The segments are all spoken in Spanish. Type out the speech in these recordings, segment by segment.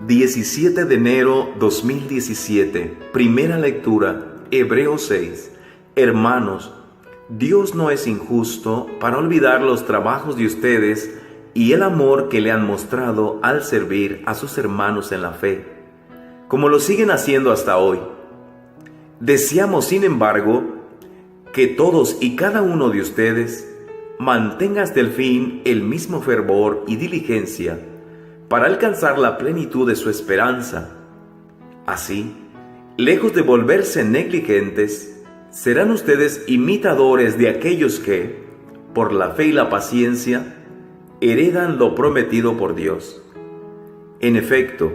17 de enero 2017, primera lectura, Hebreos 6. Hermanos, Dios no es injusto para olvidar los trabajos de ustedes y el amor que le han mostrado al servir a sus hermanos en la fe, como lo siguen haciendo hasta hoy. Deseamos, sin embargo, que todos y cada uno de ustedes mantenga hasta el fin el mismo fervor y diligencia para alcanzar la plenitud de su esperanza. Así, lejos de volverse negligentes, serán ustedes imitadores de aquellos que, por la fe y la paciencia, heredan lo prometido por Dios. En efecto,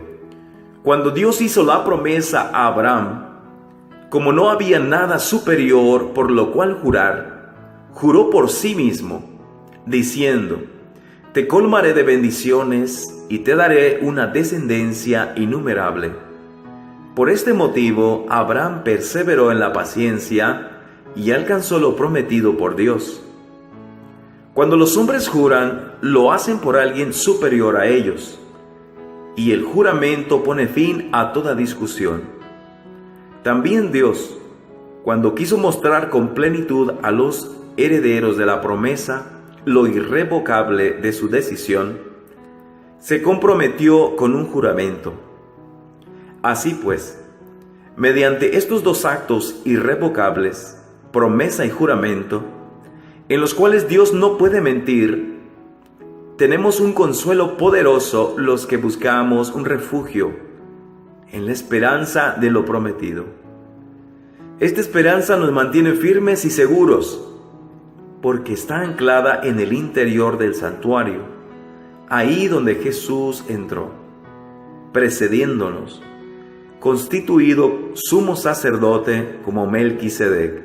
cuando Dios hizo la promesa a Abraham, como no había nada superior por lo cual jurar, juró por sí mismo, diciendo: Te colmaré de bendiciones y te daré una descendencia innumerable. Por este motivo, Abraham perseveró en la paciencia y alcanzó lo prometido por Dios. Cuando los hombres juran, lo hacen por alguien superior a ellos, y el juramento pone fin a toda discusión. También Dios, cuando quiso mostrar con plenitud a los herederos de la promesa lo irrevocable de su decisión, se comprometió con un juramento. Así pues, mediante estos dos actos irrevocables, promesa y juramento, en los cuales Dios no puede mentir, tenemos un consuelo poderoso los que buscamos un refugio en la esperanza de lo prometido. Esta esperanza nos mantiene firmes y seguros, porque está anclada en el interior del santuario, ahí donde Jesús entró, precediéndonos, constituido sumo sacerdote como Melquisedec.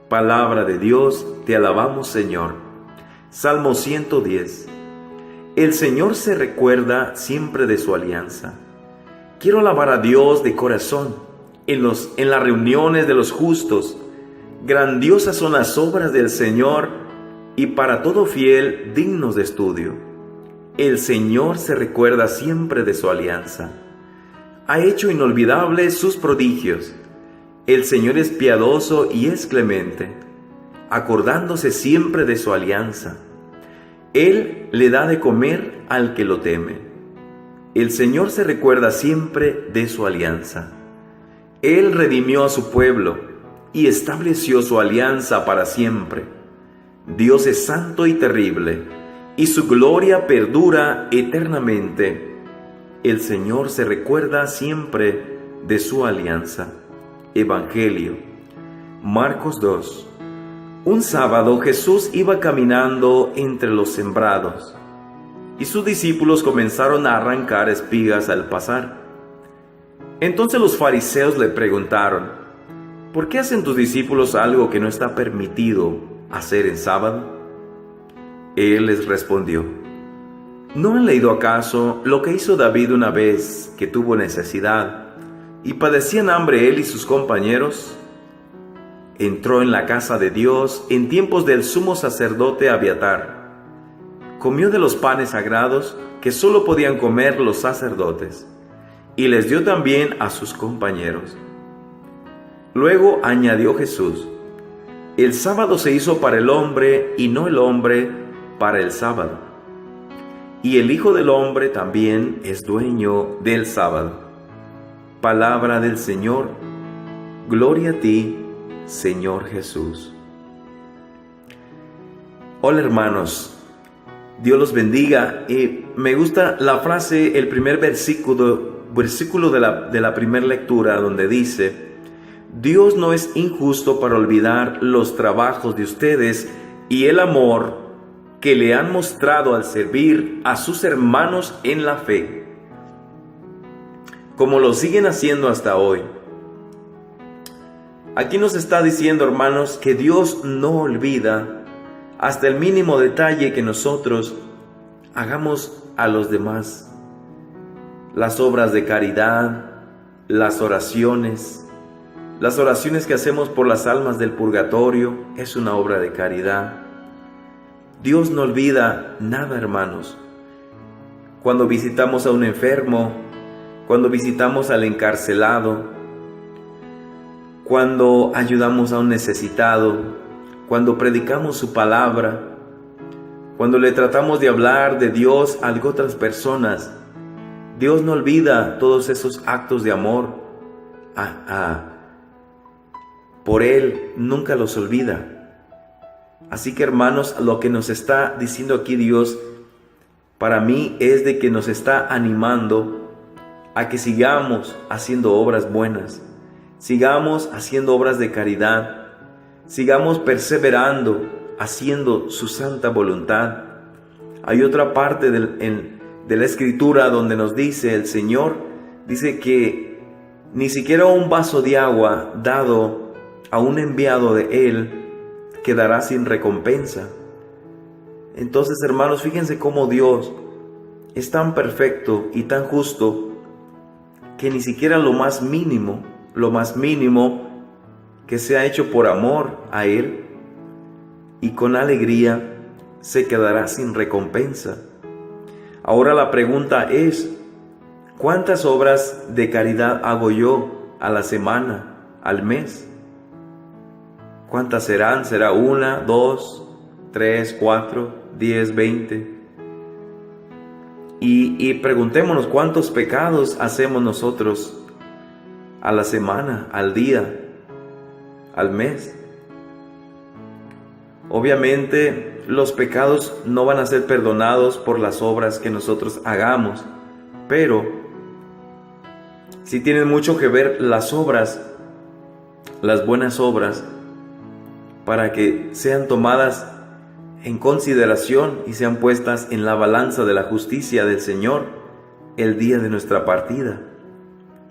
Palabra de Dios, te alabamos, Señor. Salmo 110. El Señor se recuerda siempre de su alianza. Quiero alabar a Dios de corazón en las reuniones de los justos. Grandiosas son las obras del Señor y para todo fiel dignos de estudio. El Señor se recuerda siempre de su alianza. Ha hecho inolvidables sus prodigios. El Señor es piadoso y es clemente, acordándose siempre de su alianza. Él le da de comer al que lo teme. El Señor se recuerda siempre de su alianza. Él redimió a su pueblo y estableció su alianza para siempre. Dios es santo y terrible, y su gloria perdura eternamente. El Señor se recuerda siempre de su alianza. Evangelio, Marcos 2. Un sábado Jesús iba caminando entre los sembrados, y sus discípulos comenzaron a arrancar espigas al pasar. Entonces los fariseos le preguntaron: ¿Por qué hacen tus discípulos algo que no está permitido hacer en sábado? Él les respondió: ¿No han leído acaso lo que hizo David una vez que tuvo necesidad y padecían hambre él y sus compañeros? Entró en la casa de Dios en tiempos del sumo sacerdote Abiatar. Comió de los panes sagrados que solo podían comer los sacerdotes, y les dio también a sus compañeros. Luego añadió Jesús: El sábado se hizo para el hombre y no el hombre para el sábado. Y el Hijo del Hombre también es dueño del sábado. Palabra del Señor. Gloria a ti, Señor Jesús. Hola, hermanos. Dios los bendiga. Me gusta la frase, el primer versículo de la primera lectura, donde dice: Dios no es injusto para olvidar los trabajos de ustedes y el amor que le han mostrado al servir a sus hermanos en la fe, como lo siguen haciendo hasta hoy. Aquí nos está diciendo, hermanos, que Dios no olvida hasta el mínimo detalle que nosotros hagamos a los demás. Las obras de caridad, las oraciones que hacemos por las almas del purgatorio, es una obra de caridad. Dios no olvida nada, hermanos. Cuando visitamos a un enfermo cuando visitamos al encarcelado, cuando ayudamos a un necesitado, cuando predicamos su palabra, cuando le tratamos de hablar de Dios a otras personas. Dios no olvida todos esos actos de amor. Por Él nunca los olvida. Así que, hermanos, lo que nos está diciendo aquí Dios, para mí, es de que nos está animando a que sigamos haciendo obras buenas, sigamos haciendo obras de caridad, sigamos perseverando, haciendo su santa voluntad. Hay otra parte de la Escritura donde nos dice el Señor, dice que ni siquiera un vaso de agua dado a un enviado de Él quedará sin recompensa. Entonces, hermanos, fíjense cómo Dios es tan perfecto y tan justo que ni siquiera lo más mínimo que sea hecho por amor a Él y con alegría se quedará sin recompensa. Ahora la pregunta es, ¿cuántas obras de caridad hago yo a la semana, al mes? ¿Cuántas serán? ¿Será 1, 2, 3, 4, 10, 20? Y preguntémonos, ¿cuántos pecados hacemos nosotros a la semana, al día, al mes? Obviamente los pecados no van a ser perdonados por las obras que nosotros hagamos, pero sí tienen mucho que ver las obras, las buenas obras, para que sean tomadas en consideración y sean puestas en la balanza de la justicia del Señor el día de nuestra partida.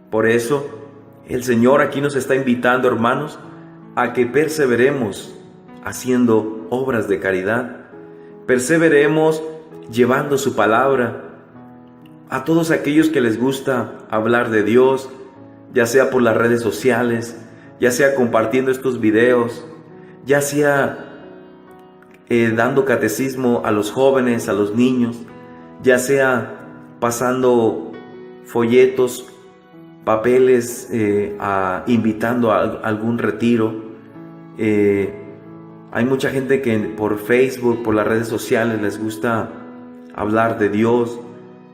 Por eso el Señor aquí nos está invitando, hermanos, a que perseveremos haciendo obras de caridad, perseveremos llevando su palabra a todos aquellos que les gusta hablar de Dios, ya sea por las redes sociales, ya sea compartiendo estos videos, ya sea dando catecismo a los jóvenes, a los niños, ya sea pasando folletos, papeles, invitando a algún retiro. Hay mucha gente que por Facebook, por las redes sociales, les gusta hablar de Dios,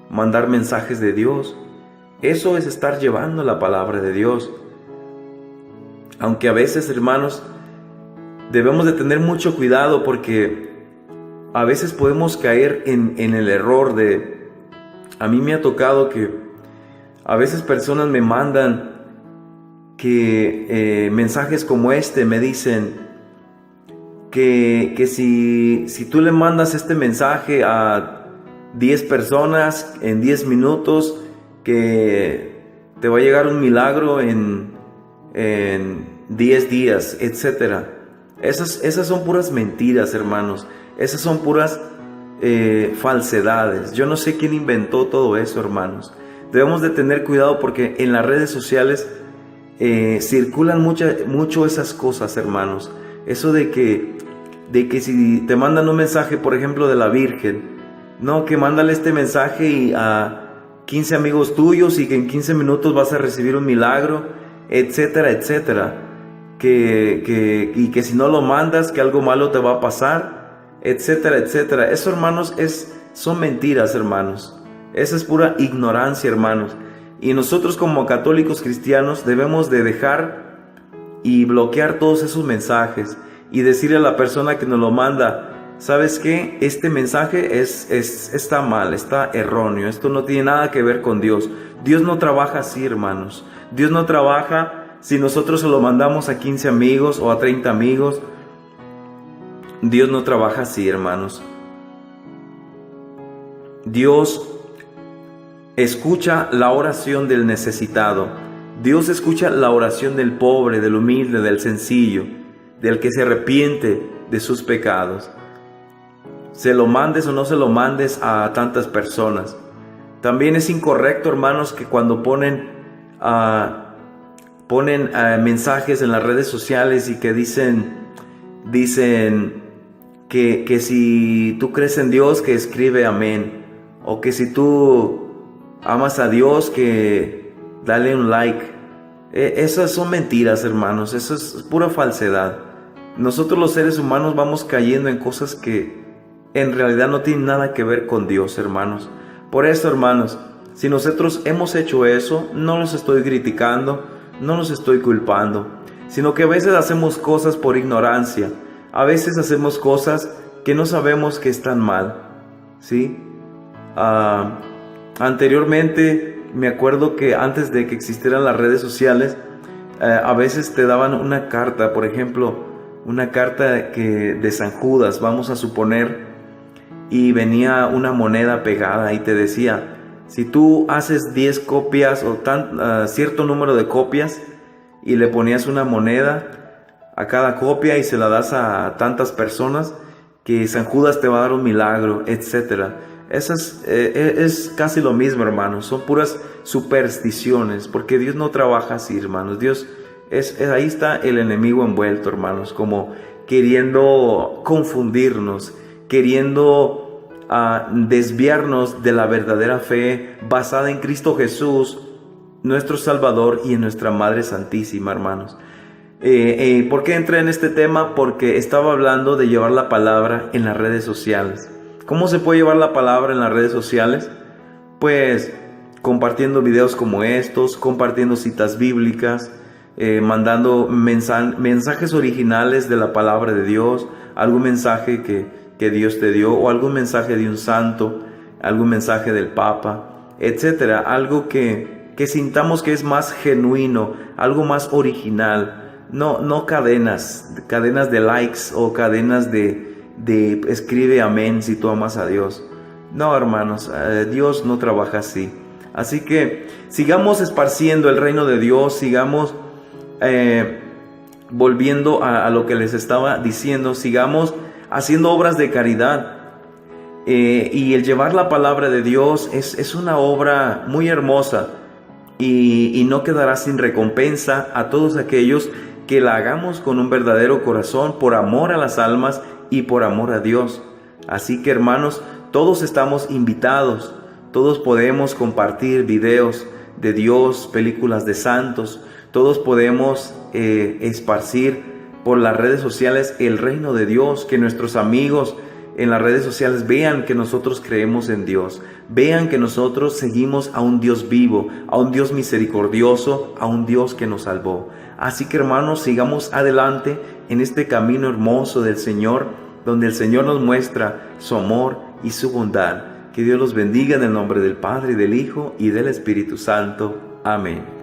mandar mensajes de Dios. Eso es estar llevando la palabra de Dios. Aunque a veces, hermanos, debemos de tener mucho cuidado, porque a veces podemos caer en el error de... A mí me ha tocado que a veces personas me mandan mensajes como este, me dicen que si tú le mandas este mensaje a 10 personas en 10 minutos, que te va a llegar un milagro en 10 días, etcétera. Esas son puras mentiras, hermanos. Esas son puras falsedades. Yo no sé quién inventó todo eso, hermanos. Debemos de tener cuidado, porque en las redes sociales circulan mucho esas cosas, hermanos. Eso de que si te mandan un mensaje, por ejemplo, de la Virgen, no, que mándale este mensaje a 15 amigos tuyos y que en 15 minutos vas a recibir un milagro, etcétera, etcétera. Y que si no lo mandas, que algo malo te va a pasar, etcétera, etcétera. Eso, hermanos, son mentiras, hermanos. Esa es pura ignorancia, hermanos. Y nosotros, como católicos cristianos, debemos de dejar y bloquear todos esos mensajes y decirle a la persona que nos lo manda: ¿sabes qué? Este mensaje está mal, está erróneo. Esto no tiene nada que ver con Dios. Dios no trabaja así, hermanos. Dios no trabaja si nosotros se lo mandamos a 15 amigos o a 30 amigos. Dios no trabaja así, hermanos. Dios escucha la oración del necesitado. Dios escucha la oración del pobre, del humilde, del sencillo, del que se arrepiente de sus pecados. Se lo mandes o no se lo mandes a tantas personas. También es incorrecto, hermanos, que cuando ponen mensajes en las redes sociales y que dicen que si tú crees en Dios, que escribe amén, o que si tú amas a Dios que dale un like. Esas son mentiras, hermanos, eso es pura falsedad. Nosotros los seres humanos vamos cayendo en cosas que en realidad no tienen nada que ver con Dios, hermanos. Por eso, hermanos, si nosotros hemos hecho eso, no los estoy criticando, no los estoy culpando, sino que a veces hacemos cosas por ignorancia, a veces hacemos cosas que no sabemos que están mal, ¿sí? Anteriormente, me acuerdo que antes de que existieran las redes sociales, a veces te daban una carta, por ejemplo, una carta de San Judas, vamos a suponer, y venía una moneda pegada y te decía, si tú haces 10 copias o cierto número de copias y le ponías una moneda a cada copia y se la das a tantas personas, que San Judas te va a dar un milagro, etc. Es casi lo mismo, hermanos. Son puras supersticiones, porque Dios no trabaja así, hermanos. Dios ahí está el enemigo envuelto, hermanos, como queriendo confundirnos, queriendo desviarnos de la verdadera fe basada en Cristo Jesús, nuestro Salvador, y en nuestra Madre Santísima, hermanos. ¿Por qué entré en este tema? Porque estaba hablando de llevar la palabra en las redes sociales. ¿Cómo se puede llevar la palabra en las redes sociales? Pues compartiendo videos como estos, compartiendo citas bíblicas, mandando mensajes originales de la palabra de Dios, algún mensaje que Dios te dio, o algún mensaje de un santo, algún mensaje del Papa, etcétera. Algo que sintamos que es más genuino, algo más original. No cadenas de likes o cadenas de escribe amén si tú amas a Dios. No, hermanos, Dios no trabaja así. Así que sigamos esparciendo el reino de Dios, sigamos volviendo a lo que les estaba diciendo, sigamos haciendo obras de caridad. Y el llevar la palabra de Dios es una obra muy hermosa, y no quedará sin recompensa a todos aquellos que la hagamos con un verdadero corazón, por amor a las almas y por amor a Dios. Así que, hermanos, todos estamos invitados, todos podemos compartir videos de Dios, películas de santos, todos podemos esparcir por las redes sociales el reino de Dios, que nuestros amigos en las redes sociales vean que nosotros creemos en Dios, vean que nosotros seguimos a un Dios vivo, a un Dios misericordioso, a un Dios que nos salvó. Así que, hermanos, sigamos adelante en este camino hermoso del Señor, donde el Señor nos muestra su amor y su bondad. Que Dios los bendiga en el nombre del Padre, y del Hijo, y del Espíritu Santo. Amén.